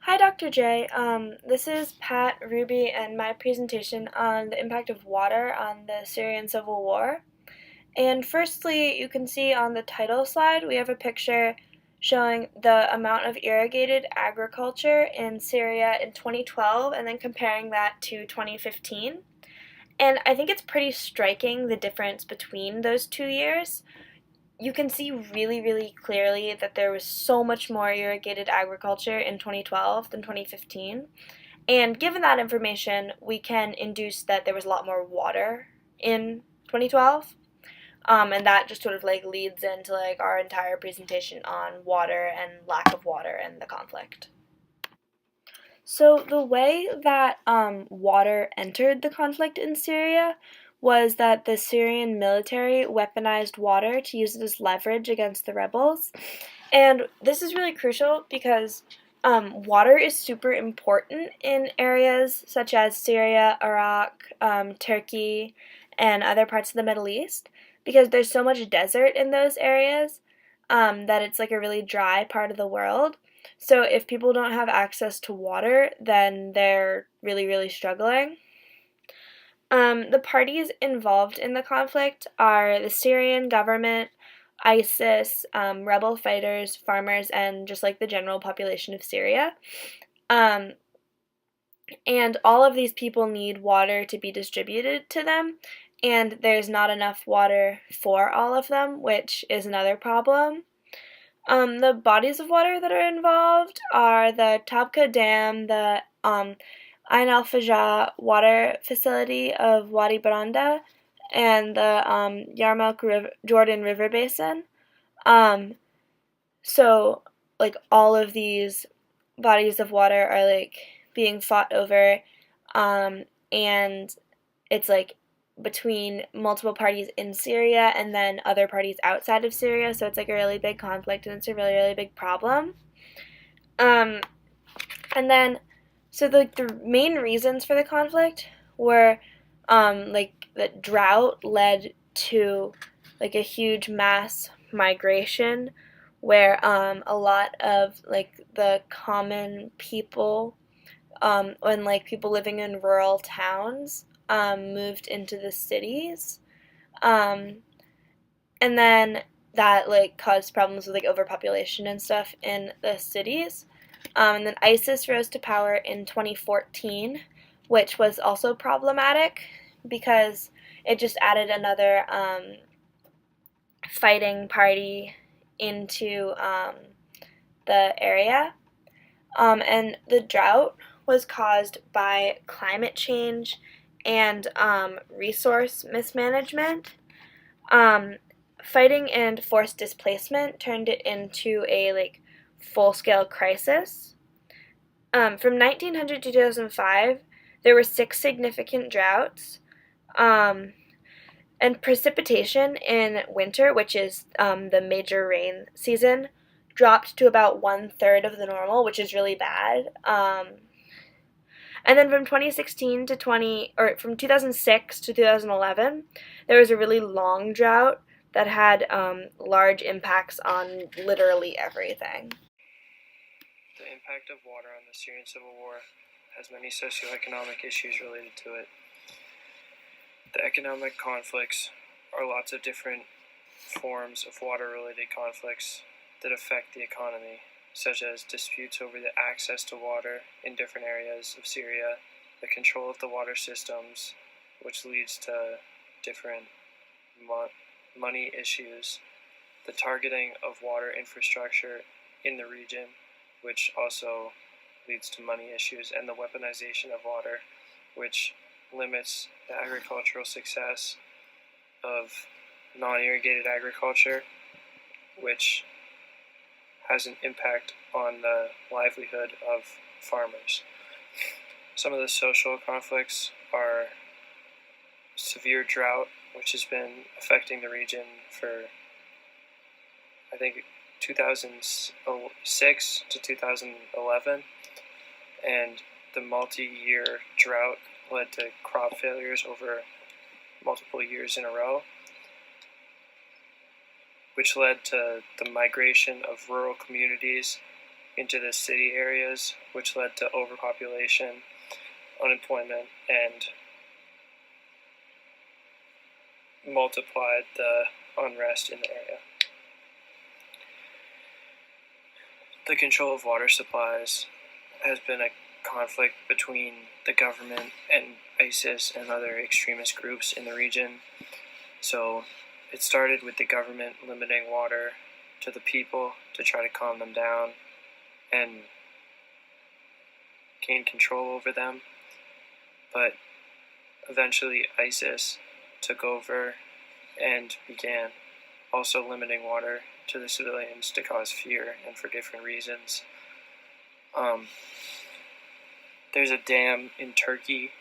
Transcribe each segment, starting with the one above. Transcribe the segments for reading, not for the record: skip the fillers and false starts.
Hi, Dr. J. This is Pat Ruby and my presentation on the impact of water on the Syrian civil war. And firstly, you can see on the title slide, we have a picture showing the amount of irrigated agriculture in Syria in 2012 and then comparing that to 2015. And I think it's pretty striking the difference between those 2 years. You can see really, really clearly that there was so much more irrigated agriculture in 2012 than 2015. And given that information, we can induce that there was a lot more water in 2012. And that just sort of leads into our entire presentation on water and lack of water and the conflict. So the way that water entered the conflict in Syria was that the Syrian military weaponized water to use it as leverage against the rebels. And this is really crucial because water is super important in areas such as Syria, Iraq, Turkey, and other parts of the Middle East because there's so much desert in those areas that it's a really dry part of the world. So if people don't have access to water, then they're really, really struggling. The parties involved in the conflict are the Syrian government, ISIS, rebel fighters, farmers, and just the general population of Syria. And all of these people need water to be distributed to them, and there's not enough water for all of them, which is another problem. The bodies of water that are involved are the Tabqa Dam, the Ain al-Fajah water facility of Wadi Baranda, and the Yarmouk Jordan River Basin. So, all of these bodies of water are, being fought over, and it's, between multiple parties in Syria and then other parties outside of Syria, so it's a really big conflict and it's a really, really big problem. And then, so the main reasons for the conflict were that drought led to a huge mass migration where a lot of the common people and people living in rural towns moved into the cities. And then that caused problems with overpopulation and stuff in the cities. And then ISIS rose to power in 2014, which was also problematic because it just added another fighting party into the area. And the drought was caused by climate change and resource mismanagement. Fighting and forced displacement turned it into a full-scale crisis. From 1900 to 2005, there were 6 significant droughts, and precipitation in winter, which is the major rain season, dropped to about 1/3 of the normal, which is really bad. And then from 2006 to 2011, there was a really long drought that had large impacts on literally everything. The impact of water on the Syrian civil war has many socioeconomic issues related to it. The economic conflicts are lots of different forms of water-related conflicts that affect the economy, such as disputes over the access to water in different areas of Syria, the control of the water systems, which leads to different money issues, the targeting of water infrastructure in the region, which also leads to money issues, and the weaponization of water, which limits the agricultural success of non-irrigated agriculture, which has an impact on the livelihood of farmers. Some of the social conflicts are severe drought, which has been affecting the region for, I think, 2006 to 2011, and the multi-year drought led to crop failures over multiple years in a row, which led to the migration of rural communities into the city areas, which led to overpopulation, unemployment, and multiplied the unrest in the area. The control of water supplies has been a conflict between the government and ISIS and other extremist groups in the region. So it started with the government limiting water to the people to try to calm them down and gain control over them. But eventually ISIS took over and began also limiting water to the civilians to cause fear and for different reasons. There's a dam in Turkey.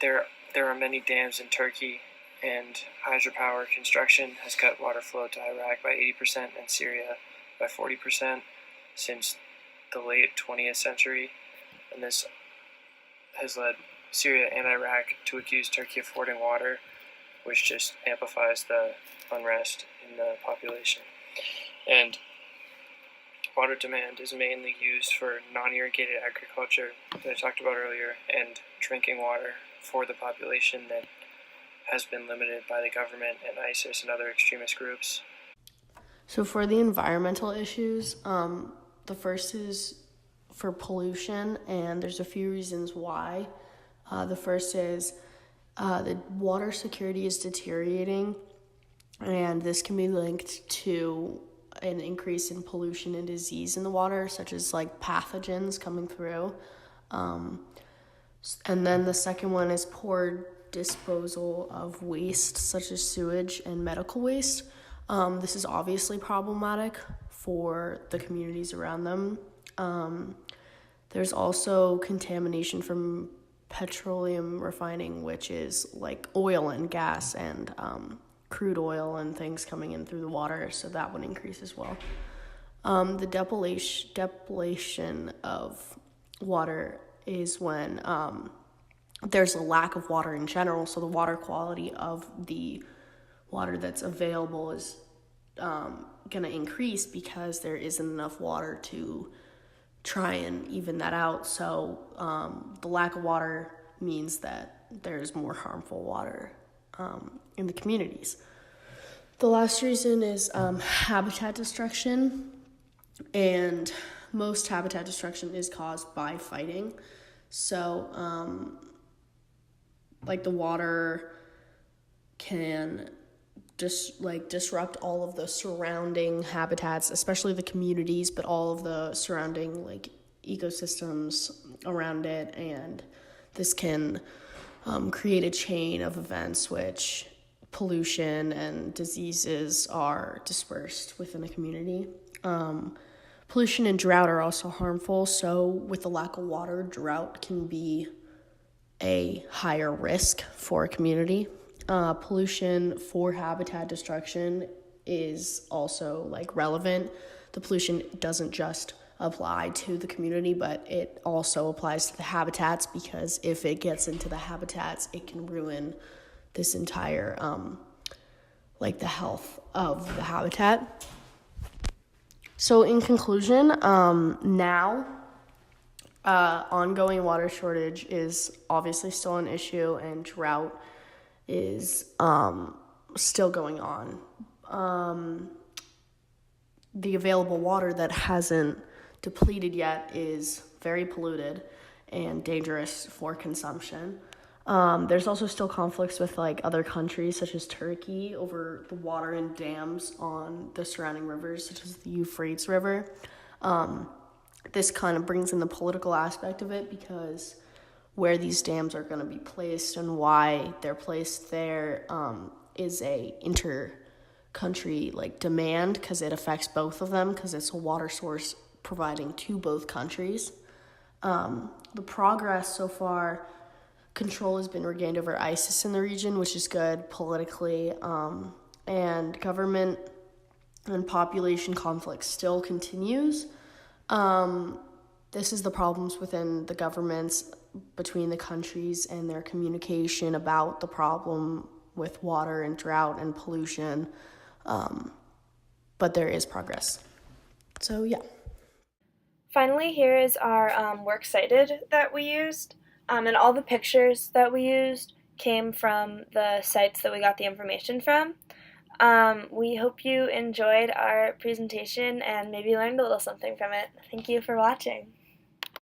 There are many dams in Turkey, and hydropower construction has cut water flow to Iraq by 80% and Syria by 40% since the late 20th century. And this has led Syria and Iraq to accuse Turkey of hoarding water, which just amplifies the unrest in the population. And water demand is mainly used for non-irrigated agriculture that I talked about earlier, and drinking water for the population that has been limited by the government and ISIS and other extremist groups. So for the environmental issues, the first is for pollution, and there's a few reasons why. The first is the water security is deteriorating, and this can be linked to an increase in pollution and disease in the water, such as like pathogens coming through. And then the second one is poor disposal of waste, such as sewage and medical waste. This is obviously problematic for the communities around them. There's also contamination from petroleum refining, which is like oil and gas and crude oil and things coming in through the water, so that would increase as well. The depletion of water is when there's a lack of water in general, so the water quality of the water that's available is going to increase because there isn't enough water to try and even that out. So the lack of water means that there's more harmful water in the communities. The last reason is habitat destruction, and most habitat destruction is caused by fighting. So like the water can disrupt all of the surrounding habitats, especially the communities, but all of the surrounding like ecosystems around it, and this can create a chain of events which pollution and diseases are dispersed within a community. Pollution and drought are also harmful, so with the lack of water, drought can be a higher risk for a community. Pollution for habitat destruction is also like relevant. The pollution doesn't just apply to the community, but it also applies to the habitats, because if it gets into the habitats, it can ruin this entire the health of the habitat. So in conclusion, now ongoing water shortage is obviously still an issue, and drought is still going on. The available water that hasn't depleted yet is very polluted and dangerous for consumption. There's also still conflicts with like other countries such as Turkey over the water and dams on the surrounding rivers, such as the Euphrates River. This kind of brings in the political aspect of it, because where these dams are going to be placed and why they're placed there is a inter-country demand, because it affects both of them, because it's a water source providing to both countries. The progress so far, control has been regained over ISIS in the region, which is good politically, and government and population conflict still continues. This is the problems within the governments, between the countries, and their communication about the problem with water and drought and pollution. But there is progress. So, yeah. Finally, here is our works cited that we used, and all the pictures that we used came from the sites that we got the information from. We hope you enjoyed our presentation and maybe learned a little something from it. Thank you for watching.